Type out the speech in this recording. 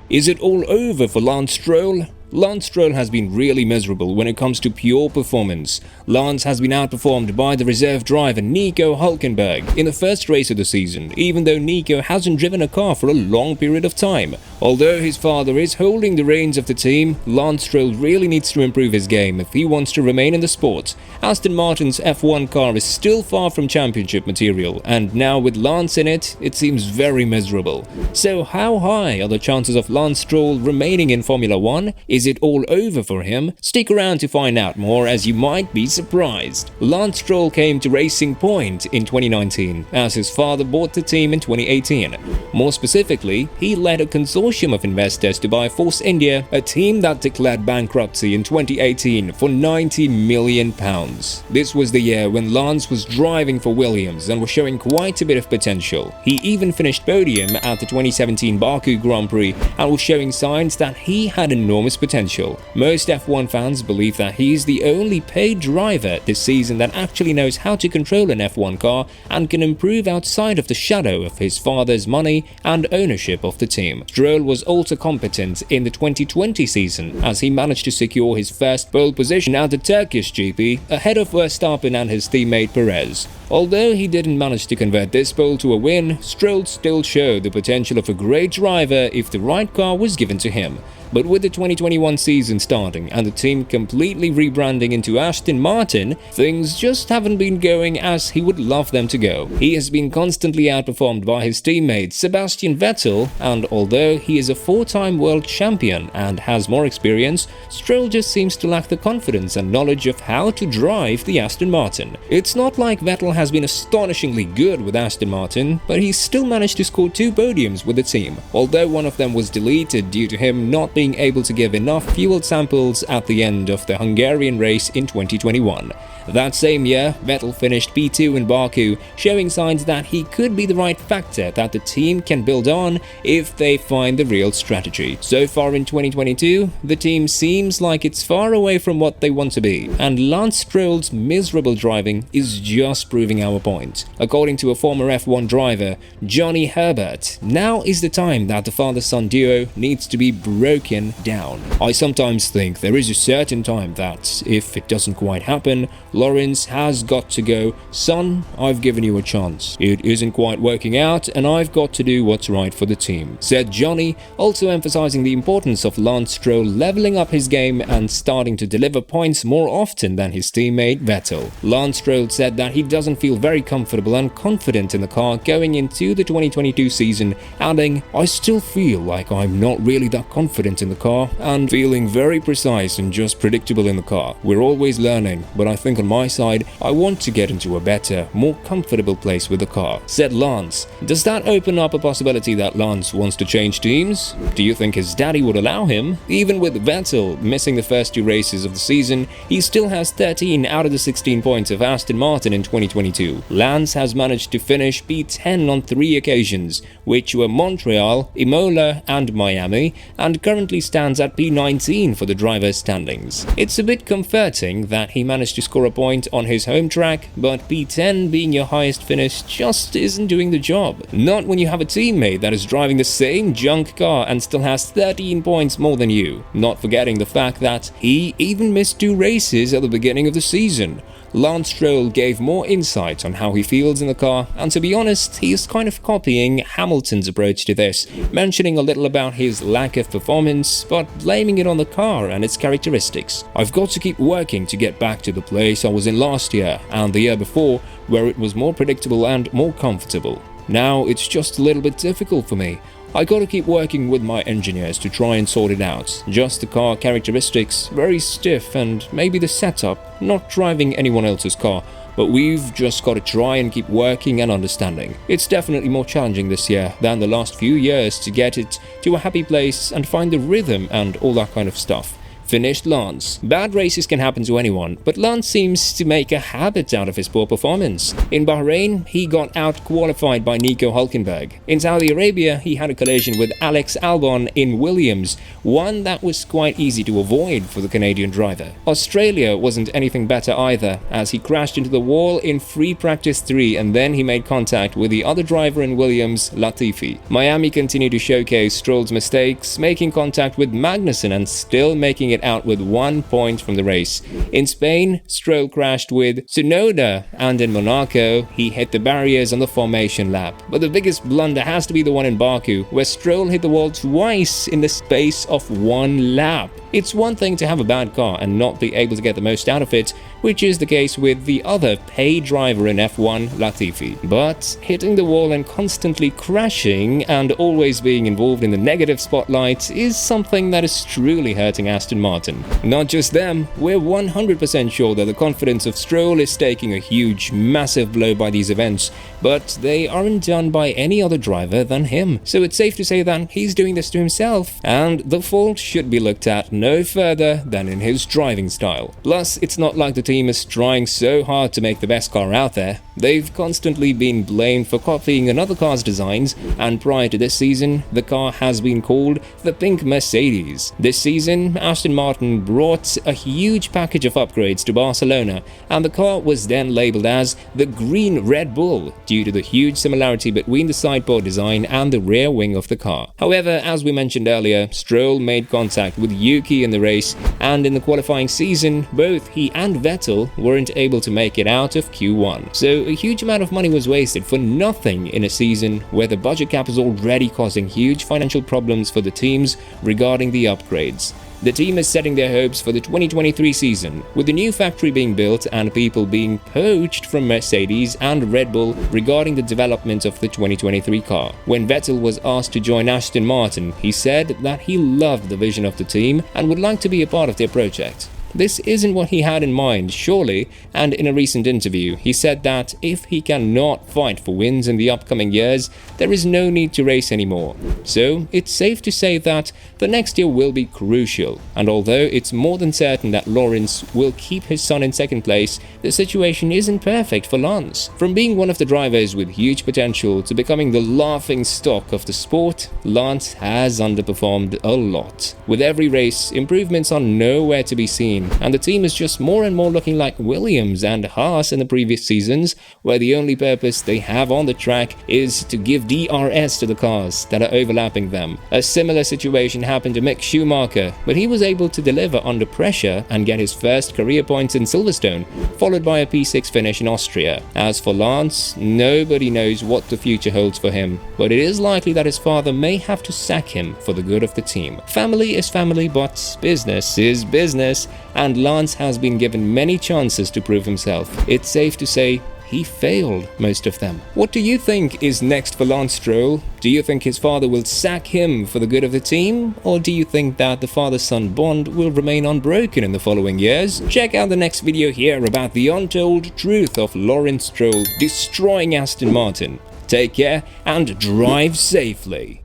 Is it all over for Lance Stroll? Lance Stroll has been really miserable when it comes to pure performance. Lance has been outperformed by the reserve driver Nico Hulkenberg in the first race of the season, even though Nico hasn't driven a car for a long period of time. Although his father is holding the reins of the team, Lance Stroll really needs to improve his game if he wants to remain in the sport. Aston Martin's F1 car is still far from championship material, and now with Lance in it, it seems very miserable. So how high are the chances of Lance Stroll remaining in Formula 1? Is it all over for him? Stick around to find out more, as you might be surprised. Lance Stroll came to Racing Point in 2019 as his father bought the team in 2018. More specifically, he led a consortium of investors to buy Force India, a team that declared bankruptcy in 2018 for £90 million. This was the year when Lance was driving for Williams and was showing quite a bit of potential. He even finished podium at the 2017 Baku Grand Prix and was showing signs that he had enormous potential. Most F1 fans believe that he's the only paid driver this season that actually knows how to control an F1 car and can improve outside of the shadow of his father's money and ownership of the team. Stroll was also competent in the 2020 season as he managed to secure his first pole position at the Turkish GP ahead of Verstappen and his teammate Perez. Although he didn't manage to convert this pole to a win, Stroll still showed the potential of a great driver if the right car was given to him. But with the 2021 season starting and the team completely rebranding into Aston Martin, things just haven't been going as he would love them to go. He has been constantly outperformed by his teammate Sebastian Vettel, and although he is a four-time world champion and has more experience, Stroll just seems to lack the confidence and knowledge of how to drive the Aston Martin. It's not like Vettel has been astonishingly good with Aston Martin, but he still managed to score 2 podiums with the team, although one of them was deleted due to him not being able to give enough fuel samples at the end of the Hungarian race in 2021. That same year, Vettel finished P2 in Baku, showing signs that he could be the right factor that the team can build on if they find the real strategy. So far in 2022, the team seems like it's far away from what they want to be, and Lance Stroll's miserable driving is just proving our point. According to a former F1 driver, Johnny Herbert, now is the time that the father-son duo needs to be broken down. I sometimes think there is a certain time that, if it doesn't quite happen, Lawrence has got to go, son, I've given you a chance. It isn't quite working out and I've got to do what's right for the team, said Johnny, also emphasizing the importance of Lance Stroll leveling up his game and starting to deliver points more often than his teammate Vettel. Lance Stroll said that he doesn't feel very comfortable and confident in the car going into the 2022 season, adding, I still feel like I'm not really that confident in the car and feeling very precise and just predictable in the car. We're always learning, but I think on my side, I want to get into a better, more comfortable place with the car, said Lance. Does that open up a possibility that Lance wants to change teams? Do you think his daddy would allow him? Even with Vettel missing the first 2 races of the season, he still has 13 out of the 16 points of Aston Martin in 2022. Lance has managed to finish P10 on 3 occasions, which were Montreal, Imola and Miami, and currently stands at P19 for the driver's standings. It's a bit comforting that he managed to score a point on his home track, but P10 being your highest finish just isn't doing the job. Not when you have a teammate that is driving the same junk car and still has 13 points more than you, not forgetting the fact that he even missed 2 races at the beginning of the season. Lance Stroll gave more insight on how he feels in the car, and to be honest, he is kind of copying Hamilton's approach to this, mentioning a little about his lack of performance, but blaming it on the car and its characteristics. I've got to keep working to get back to the place I was in last year and the year before, where it was more predictable and more comfortable. Now it's just a little bit difficult for me. I gotta keep working with my engineers to try and sort it out. Just the car characteristics, very stiff, and maybe the setup, not driving anyone else's car, but we've just gotta try and keep working and understanding. It's definitely more challenging this year than the last few years to get it to a happy place and find the rhythm and all that kind of stuff. finished Lance. Bad races can happen to anyone, but Lance seems to make a habit out of his poor performance. In Bahrain, he got out-qualified by Nico Hulkenberg. In Saudi Arabia, he had a collision with Alex Albon in Williams, one that was quite easy to avoid for the Canadian driver. Australia wasn't anything better either, as he crashed into the wall in free practice 3 and then he made contact with the other driver in Williams, Latifi. Miami continued to showcase Stroll's mistakes, making contact with Magnussen and still making it out with 1 point from the race. In Spain, Stroll crashed with Tsunoda, and in Monaco, he hit the barriers on the formation lap. But the biggest blunder has to be the one in Baku, where Stroll hit the wall twice in the space of 1 lap. It's one thing to have a bad car and not be able to get the most out of it, which is the case with the other paid driver in F1, Latifi. But hitting the wall and constantly crashing and always being involved in the negative spotlight is something that is truly hurting Aston Martin. Not just them, we're 100% sure that the confidence of Stroll is taking a huge, massive blow by these events, but they aren't done by any other driver than him. So it's safe to say that he's doing this to himself, and the fault should be looked at no further than in his driving style. Plus, it's not like the team is trying so hard to make the best car out there. They've constantly been blamed for copying another car's designs, and prior to this season, the car has been called the Pink Mercedes. This season, Aston Martin brought a huge package of upgrades to Barcelona, and the car was then labeled as the Green Red Bull due to the huge similarity between the sidepod design and the rear wing of the car. However, as we mentioned earlier, Stroll made contact with Yuki in the race, and in the qualifying season, both he and Vettel weren't able to make it out of Q1. So a huge amount of money was wasted for nothing in a season where the budget cap is already causing huge financial problems for the teams regarding the upgrades. The team is setting their hopes for the 2023 season, with the new factory being built and people being poached from Mercedes and Red Bull regarding the development of the 2023 car. When Vettel was asked to join Aston Martin, he said that he loved the vision of the team and would like to be a part of their project. This isn't what he had in mind, surely, and in a recent interview, he said that if he cannot fight for wins in the upcoming years, there is no need to race anymore. So, it's safe to say that the next year will be crucial, and although it's more than certain that Lawrence will keep his son in second place, the situation isn't perfect for Lance. From being one of the drivers with huge potential to becoming the laughing stock of the sport, Lance has underperformed a lot. With every race, improvements are nowhere to be seen, and the team is just more and more looking like Williams and Haas in the previous seasons, where the only purpose they have on the track is to give DRS to the cars that are overlapping them. A similar situation happened to Mick Schumacher, but he was able to deliver under pressure and get his first career points in Silverstone, followed by a P6 finish in Austria. As for Lance, nobody knows what the future holds for him, but it is likely that his father may have to sack him for the good of the team. Family is family, but business is business, and Lance has been given many chances to prove himself. It's safe to say he failed most of them. What do you think is next for Lance Stroll? Do you think his father will sack him for the good of the team? Or do you think that the father-son bond will remain unbroken in the following years? Check out the next video here about the untold truth of Lawrence Stroll destroying Aston Martin. Take care and drive safely.